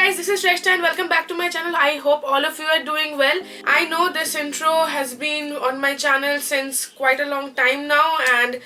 guys, this is Shrestha and welcome back to my channel. I hope all of you are doing well. I know this intro has been on my channel since quite a long time now, and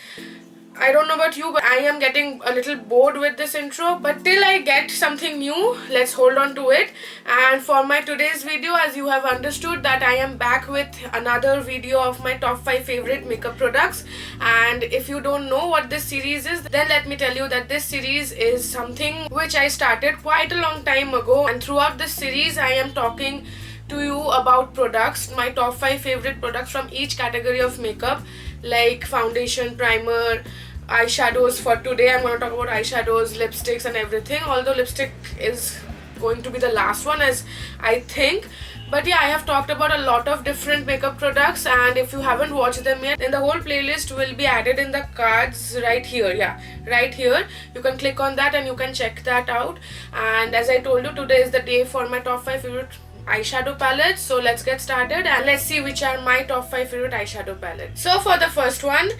I don't know about you, but I am getting a little bored with this intro. But till I get something new, let's hold on to it. And for my today's video, as you have understood, that I am back with another video of my top 5 favorite makeup products. And if you don't know what this series is, then let me tell you that this series is something which I started quite a long time ago. And throughout this series, I am talking to you about products, my top 5 favorite products from each category of makeup, like foundation, primer, eyeshadows. For today I'm going to talk about eyeshadows, lipsticks and everything, although lipstick is going to be the last one, as I think. But yeah, I have talked about a lot of different makeup products, and if you haven't watched them yet, then the whole playlist will be added in the cards right here. Yeah, right here. You can click on that and you can check that out. And as I told you, today is the day for my top 5 favorite eyeshadow palettes. So let's get started and let's see which are my top 5 favorite eyeshadow palettes. So for the first one,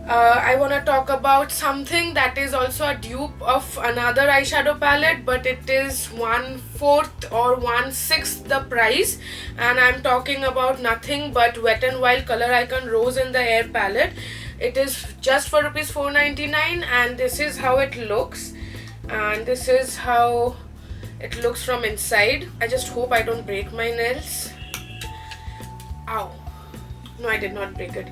I want to talk about something that is also a dupe of another eyeshadow palette, but it is 1/4 or 1/6 the price, and I'm talking about nothing but Wet n Wild Color Icon Rose in the Air palette. It is just for rupees 4.99, and this is how it looks, and this is how it looks from inside. I just hope I don't break my nails. Ow. No, I did not break it.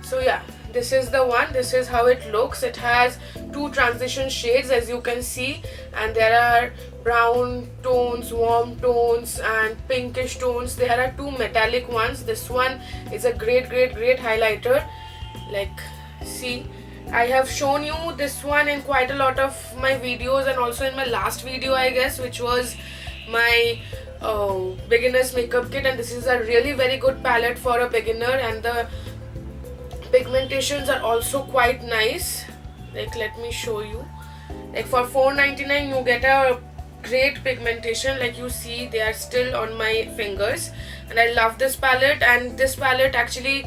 So yeah, this is the one. This is how it looks. It has 2 transition shades, as you can see, and there are brown tones, warm tones and pinkish tones. There are 2 metallic ones. This one is a great highlighter. Like, see, I have shown you this one in quite a lot of my videos, and also in my last video, I guess, which was my beginner's makeup kit. And this is a really very good palette for a beginner, and the pigmentations are also quite nice. Like, let me show you. Like, for 4.99 you get a great pigmentation. Like, you see, they are still on my fingers, and I love this palette. And this palette actually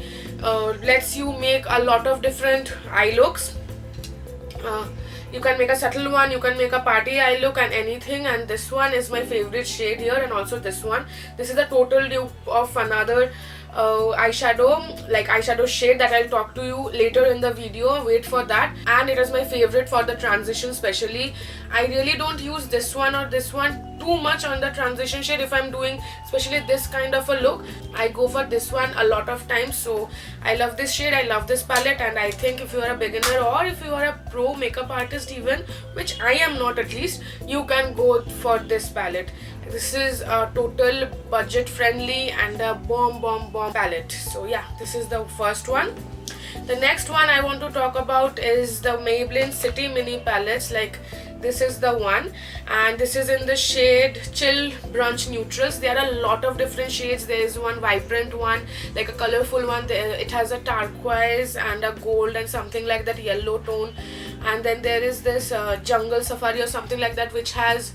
lets you make a lot of different eye looks. You can make a subtle one, you can make a party eye look and anything, and this one is my favorite shade here, and also this one. This is a total dupe of another eyeshadow shade that I'll talk to you later in the video. Wait for that. And it is my favorite for the transition especially. I really don't use this one or this one too much on the transition shade. If I'm doing especially this kind of a look, I go for this one a lot of times. So I love this shade, I love this palette, and I think if you are a beginner or if you are a pro makeup artist even, which I am not at least, you can go for this palette. This is a total budget friendly and a bomb palette. So yeah, this is the first one. The next one I want to talk about is the Maybelline City Mini palettes. Like, this is the one, and this is in the shade Chill Brunch Neutrals. There are a lot of different shades. There is one vibrant one, like a colorful one. It has a turquoise and a gold and something like that yellow tone, and then there is this Jungle Safari or something like that, which has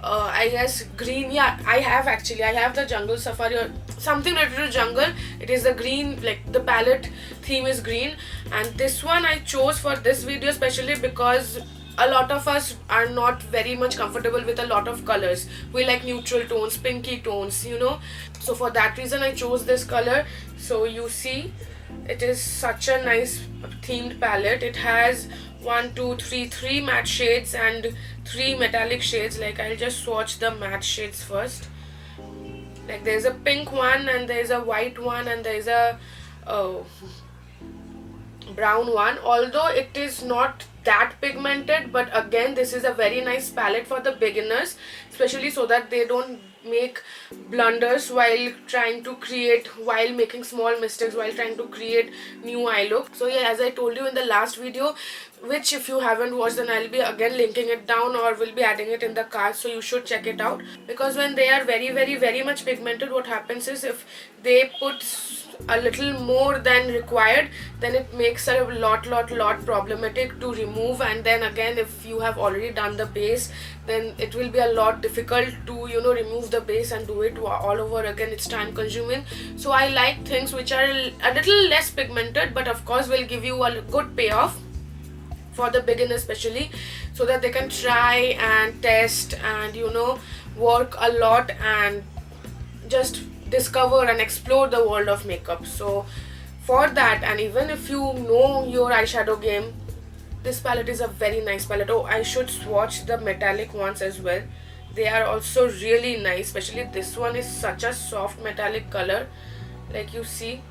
I guess green. Yeah, I have the Jungle Safari or something related to jungle. It is the green, like the palette theme is green, and this one I chose for this video especially because a lot of us are not very much comfortable with a lot of colors. We like neutral tones, pinky tones, you know. So for that reason I chose this color. So you see, it is such a nice themed palette. It has 3 matte shades and 3 metallic shades. Like, I'll just swatch the matte shades first. Like, there's a pink one and there's a white one and there's a brown one, although it is not that pigmented. But again, this is a very nice palette for the beginners, especially so that they don't make blunders while making small mistakes while trying to create new eye look. So yeah, as I told you in the last video, which if you haven't watched, then I'll be again linking it down or will be adding it in the card, so you should check it out. Because when they are very much pigmented, what happens is if they put a little more than required, then it makes it a lot problematic to remove. And then again, if you have already done the base, then it will be a lot difficult to, you know, remove the base and do it all over again. It's time consuming. So I like things which are a little less pigmented, but of course will give you a good payoff for the beginner especially, so that they can try and test and, you know, work a lot and just discover and explore the world of makeup. So for that, and even if you know your eyeshadow game, this palette is a very nice palette. Oh, I should swatch the metallic ones as well. They are also really nice, especially this one is such a soft metallic color. Like you see,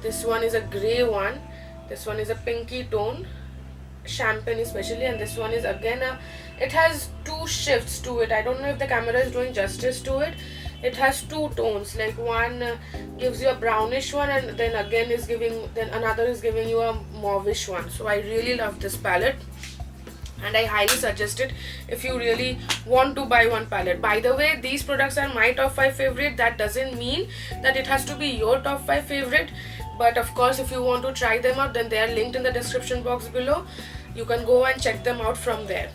this one is a grey one, this one is a pinky tone, champagne especially, and this one is again it has two shifts to it. I don't know if the camera is doing justice to it. It has two tones, like one gives you a brownish one, and then again is giving, then another is giving you a mauvish one. So I really love this palette and I highly suggest it if you really want to buy one palette. By the way, these products are my top 5 favorite. That doesn't mean that it has to be your top 5 favorite, but of course if you want to try them out, then they are linked in the description box below. You can go and check them out from there.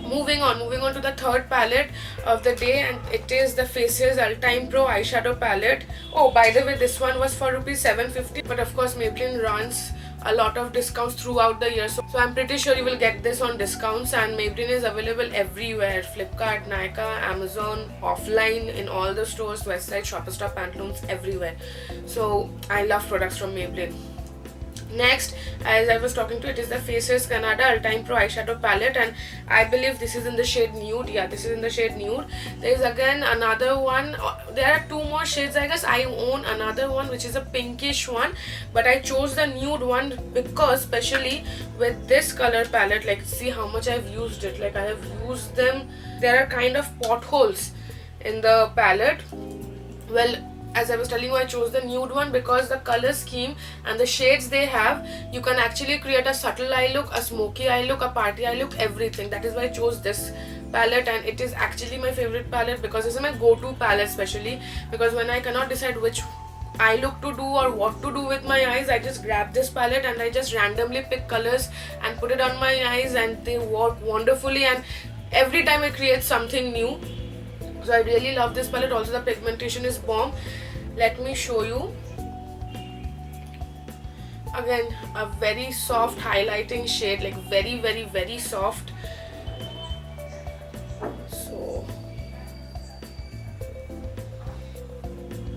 Moving on to the third palette of the day, and it is the Faces Ultime Pro eyeshadow palette. Oh, by the way, this one was for rupees 750, but of course Maybelline runs a lot of discounts throughout the year, so I'm pretty sure you will get this on discounts. And Maybelline is available everywhere: Flipkart, Nykaa, Amazon, offline in all the stores, Westside, Shoppers Stop, Pantaloons, everywhere. So I love products from Maybelline. Next, as I was talking to, it is the Faces Canada Ultime Pro eyeshadow palette, and I believe this is in the shade nude. Yeah, this is in the shade nude. There is again another one. There are two more shades, I guess. I own another one which is a pinkish one, but I chose the nude one because, especially with this color palette, like see how much I've used it. Like I have used them. There are kind of potholes in the palette. Well, as I was telling you, I chose the nude one because the color scheme and the shades they have, you can actually create a subtle eye look, a smoky eye look, a party eye look, everything. That is why I chose this palette, and it is actually my favorite palette because this is my go-to palette, especially because when I cannot decide which eye look to do or what to do with my eyes, I just grab this palette and I just randomly pick colors and put it on my eyes, and they work wonderfully, and every time it creates something new. So I really love this palette. Also the pigmentation is bomb. Let me show you. Again, a very soft highlighting shade, like very soft. So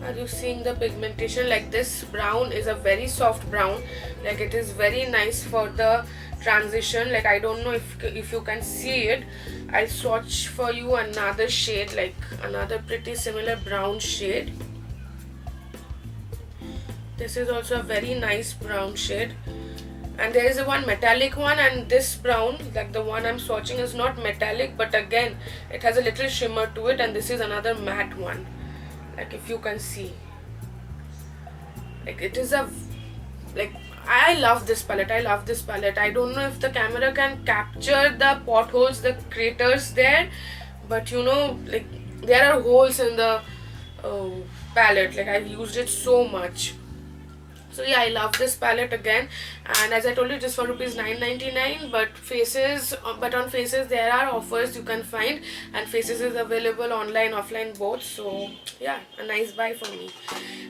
are you seeing the pigmentation? Like this brown is a very soft brown, like it is very nice for the transition. Like I don't know if you can see it. I'll swatch for you another shade, like another pretty similar brown shade. This is also a very nice brown shade, and there is a one metallic one, and this brown, like the one I'm swatching, is not metallic, but again it has a little shimmer to it, and this is another matte one. Like if you can see, like it is a, like I love this palette. I love this palette. I don't know if the camera can capture the potholes, the craters there, but you know, like there are holes in the palette. Like I've used it so much. So yeah, I love this palette again, and as I told you, it is for rupees 9.99. But on Faces there are offers you can find, and Faces is available online, offline both. So yeah, a nice buy for me.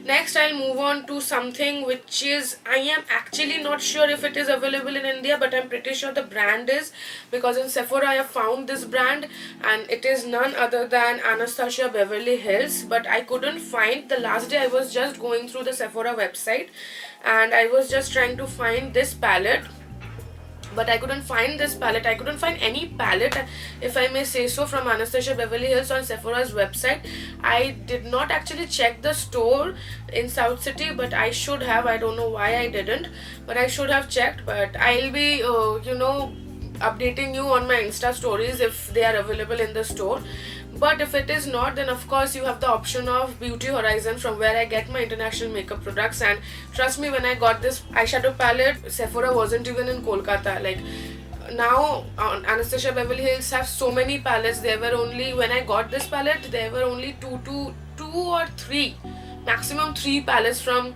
Next, I'll move on to something which is, I am actually not sure if it is available in India, but I'm pretty sure the brand is, because in Sephora I have found this brand, and it is none other than Anastasia Beverly Hills. But I couldn't find, the last day I was just going through the Sephora website and I was just trying to find this palette, but I couldn't find this palette. I couldn't find any palette, if I may say so, from Anastasia Beverly Hills on Sephora's website. I did not actually check the store in South City, but I should have. I don't know why I didn't, but I should have checked. But I'll be updating you on my Insta stories if they are available in the store. But if it is not, then of course you have the option of Beauty Horizon, from where I get my international makeup products. And trust me, when I got this eyeshadow palette, Sephora wasn't even in Kolkata. Like now Anastasia Beverly Hills have so many palettes. There were only, when I got this palette, there were only two or three, maximum 3 palettes from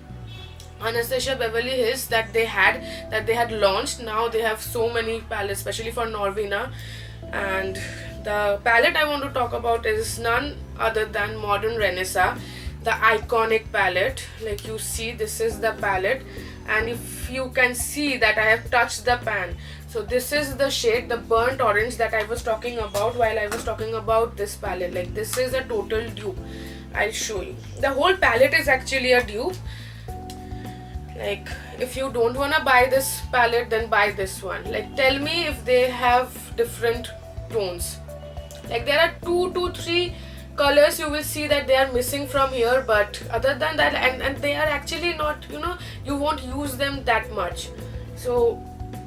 Anastasia Beverly Hills that they had launched. Now they have so many palettes, especially for Norvina. And the palette I want to talk about is none other than Modern Renaissance, the iconic palette. Like you see, this is the palette, and if you can see that I have touched the pan, So this is the shade, the burnt orange that I was talking about while I was talking about this palette. Like this is a total dupe. I'll show you. The whole palette is actually a dupe. Like if you don't want to buy this palette, then buy this one. Like tell me if they have different tones. Like there are 2 to 3 colors you will see that they are missing from here, but other than that, and they are actually not, you know, you won't use them that much. So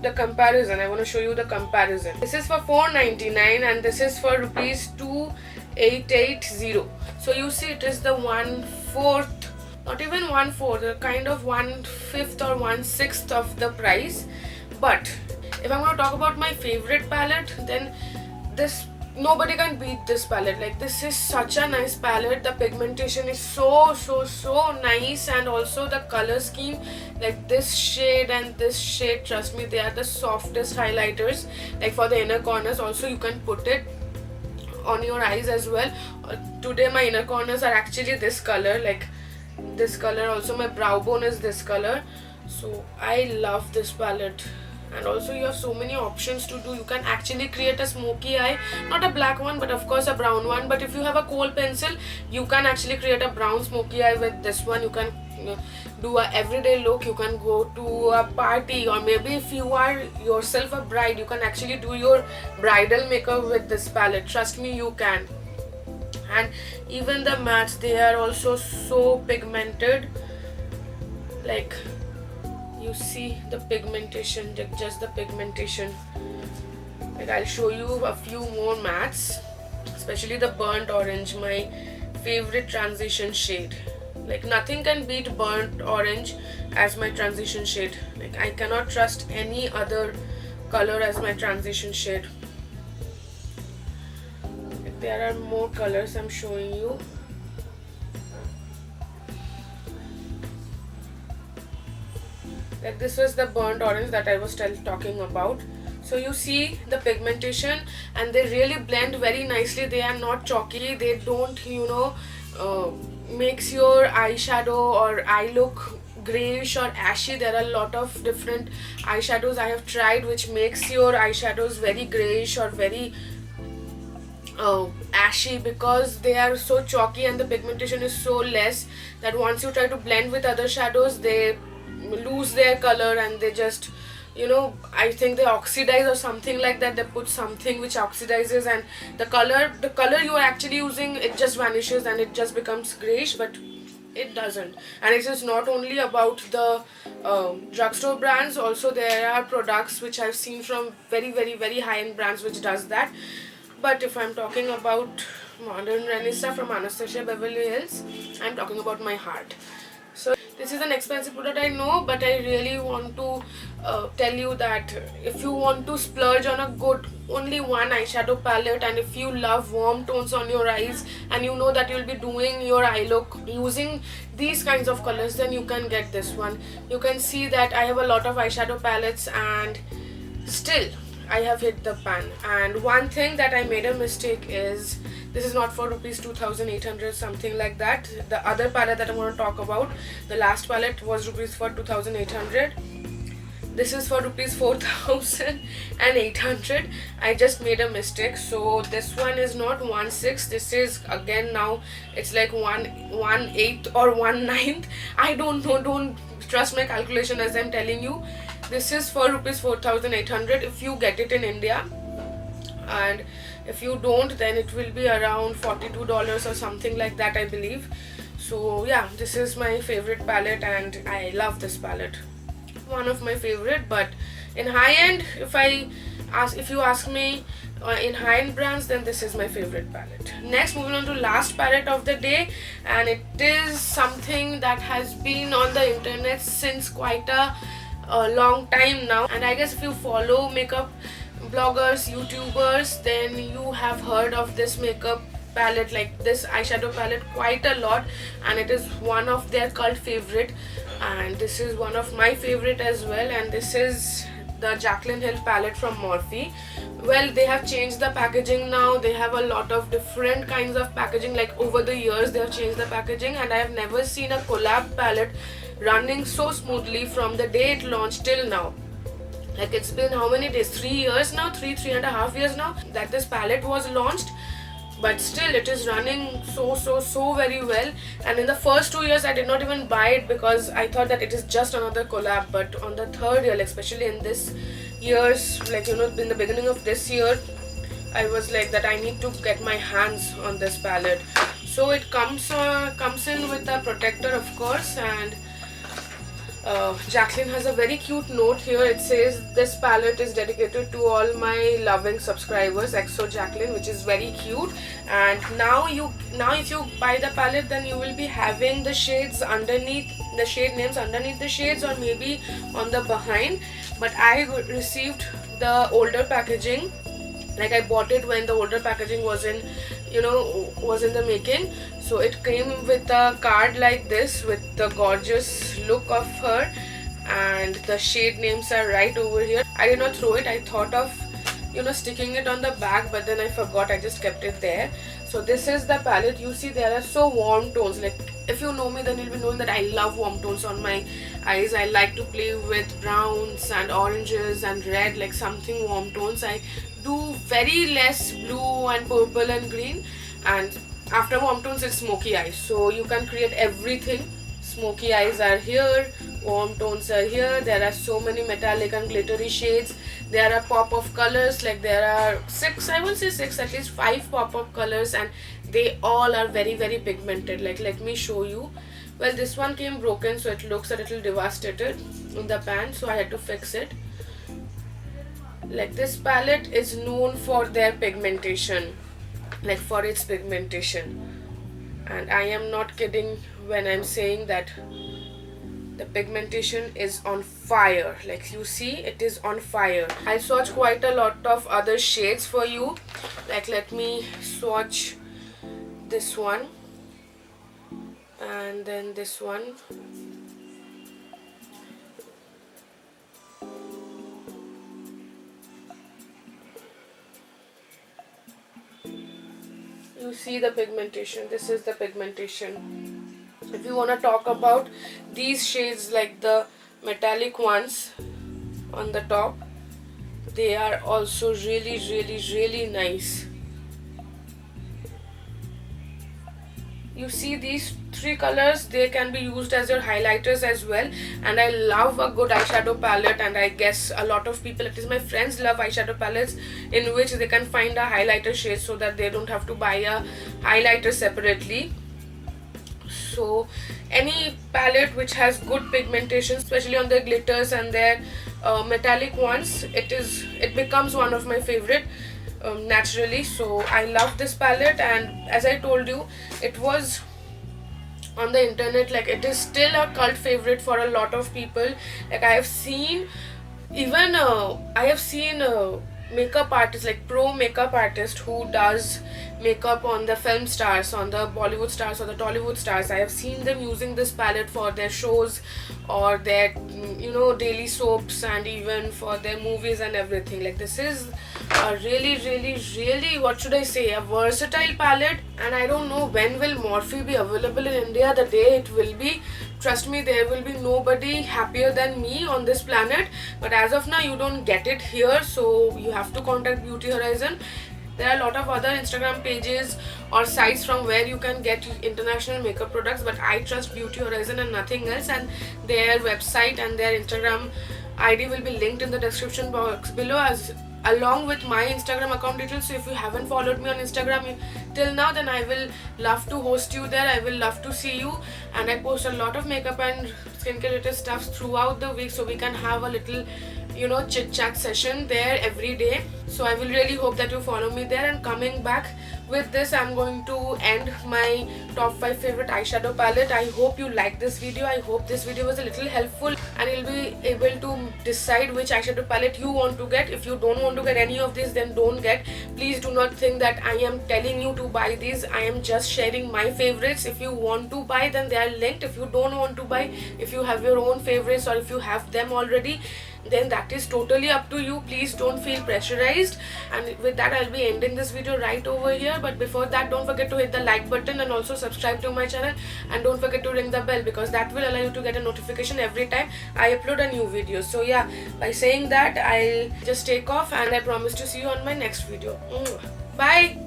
the comparison, I want to show you the comparison. This is for 499 and this is for rupees 2880. So you see it is the 1/4, not even 1/4, kind of 1/5 or 1/6 of the price. But if I'm going to talk about my favorite palette, then this, nobody can beat this palette. Like this is such a nice palette. The pigmentation is so nice, and also the color scheme, like this shade and this shade, trust me, they are the softest highlighters. Like for the inner corners also, you can put it on your eyes as well. Today my inner corners are actually this color, like this color. Also my brow bone is this color. So I love this palette. And also you have so many options to do. You can actually create a smoky eye, not a black one, but of course a brown one. But if you have a kohl pencil, you can actually create a brown smoky eye with this one. You can do a everyday look. You can go to a party, or maybe if you are yourself a bride, you can actually do your bridal makeup with this palette. Trust me, you can. And even the mattes, they are also so pigmented. Like you see the pigmentation, just the pigmentation. Like I'll show you a few more mattes, especially the burnt orange, my favorite transition shade. Like nothing can beat burnt orange as my transition shade. Like I cannot trust any other color as my transition shade. Like there are more colors I'm showing you. Like this was the burnt orange that I was talking about. So you see the pigmentation, and they really blend very nicely. They are not chalky. They don't, you know, makes your eyeshadow or eye look grayish or ashy. There are a lot of different eyeshadows I have tried which makes your eyeshadows very grayish or very ashy, because they are so chalky and the pigmentation is so less that once you try to blend with other shadows, they lose their color and they just, you know, I think they oxidize or something like that. They put something which oxidizes, and the color you are actually using, it just vanishes and it just becomes grayish. But it doesn't. And it is not only about the drugstore brands, also there are products which I've seen from very high-end brands which does that. But if I'm talking about Modern Renaissance from Anastasia Beverly Hills, I'm talking about my heart. So this is an expensive product, I know, but I really want to tell you that if you want to splurge on a good only one eyeshadow palette, and if you love warm tones on your eyes and you know that you'll be doing your eye look using these kinds of colors, then you can get this one. You can see that I have a lot of eyeshadow palettes and still I have hit the pan. And one thing that I made a mistake is, this is not for rupees 2800, something like that. The other palette that I'm going to talk about, the last palette was rupees for 2800. This is for rupees 4800. I just made a mistake. So this one is not 1/6. This is again, now it's like 1/8 or 1/9. I don't know. Don't trust my calculation as I'm telling you. This is for rupees 4800 if you get it in India, and if you don't, then it will be around $42 or something like that, I believe. So yeah, this is my favorite palette and I love this palette. One of my favorite. But in high-end, if you ask me in high-end brands, then this is my favorite palette. Next, moving on to last palette of the day, and it is something that has been on the internet since quite a long time now, and I guess if you follow makeup bloggers, YouTubers, then you have heard of this makeup palette, like this eyeshadow palette, quite a lot, and it is one of their cult favorite, and this is one of my favorite as well. And this is the Jaclyn Hill palette from Morphe. Well, they have changed the packaging now. They have a lot of different kinds of packaging. Like over the years they have changed the packaging, and I have never seen a collab palette running so smoothly from the day it launched till now. Like it's been how many days, 3 years now, 3.5 years now that this palette was launched, but still it is running so very well. And in the first 2 years I did not even buy it because I thought that it is just another collab. But on the third year, like especially in this years, like you know, in the beginning of this year, I was like that I need to get my hands on this palette. So it comes in with a protector, of course, and Jacqueline has a very cute note here. It says this palette is dedicated to all my loving subscribers, XO Jacqueline, which is very cute. And now if you buy the palette, then you will be having the shades underneath, the shade names underneath the shades, or maybe on the behind. But I received the older packaging. Like I bought it when the older packaging was in the making. So it came with a card like this with the gorgeous look of her, and the shade names are right over here. I did not throw it. I thought of sticking it on the back, but then I forgot. I just kept it there. So this is the palette. You see there are so warm tones. Like if you know me, then you'll be knowing that I love warm tones on my eyes. I like to play with browns and oranges and red, like something warm tones. I do very less blue and purple and green, and after warm tones it's smoky eyes. So you can create everything. Smoky eyes are here, warm tones are here. There are so many metallic and glittery shades. There are pop-up colors, like there are 6, I won't say 6, at least 5 pop-up colors, and they all are very pigmented. Like let me show you. Well, this one came broken, so it looks a little devastated in the pan, so I had to fix it. Like this palette is known for their pigmentation, like for its pigmentation, and I am not kidding when I'm saying that the pigmentation is on fire. Like you see, it is on fire. I swatched quite a lot of other shades for you. Like let me swatch this one, and then this one. You see the pigmentation. This is the pigmentation. If you want to talk about these shades, like the metallic ones on the top, they are also really nice. You see these 3 colors, they can be used as your highlighters as well. And I love a good eyeshadow palette, and I guess a lot of people, at least my friends, love eyeshadow palettes in which they can find a highlighter shade so that they don't have to buy a highlighter separately. So any palette which has good pigmentation, especially on their glitters and their metallic ones, it becomes one of my favorite. Naturally. So I love this palette, and as I told you, it was on the internet. Like it is still a cult favorite for a lot of people. Like I have seen makeup artists, like pro makeup artist who does makeup on the film stars, on the Bollywood stars or the Tollywood stars. I have seen them using this palette for their shows or their daily soaps, and even for their movies and everything. Like this is a really, what should I say, a versatile palette. And I don't know when will Morphe be available in India. The day it will be, trust me, there will be nobody happier than me on this planet. But as of now, you don't get it here, so you have to contact Beauty Horizon. There are a lot of other Instagram pages or sites from where you can get international makeup products, but I trust Beauty Horizon and nothing else. And their website and their Instagram ID will be linked in the description box below, along with my Instagram account details. So if you haven't followed me on Instagram till now, then I will love to host you there. I will love to see you, and I post a lot of makeup and skincare related stuff throughout the week, so we can have a little chit chat session there every day. So I will really hope that you follow me there. And coming back with this, I'm going to end my top 5 favorite eyeshadow palette. I hope you like this video. I hope this video was a little helpful, and you'll be able to decide which eyeshadow palette you want to get. If you don't want to get any of these, then don't get. Please do not think that I am telling you to buy these. I am just sharing my favorites. If you want to buy, then they are linked. If you don't want to buy, if you have your own favorites or if you have them already, then that is totally up to you. Please don't feel pressurized. finalized. And with that, I'll be ending this video right over here. But before that, don't forget to hit the like button and also subscribe to my channel, and don't forget to ring the bell, because that will allow you to get a notification every time I upload a new video. So yeah, by saying that, I'll just take off, and I promise to see you on my next video. Bye.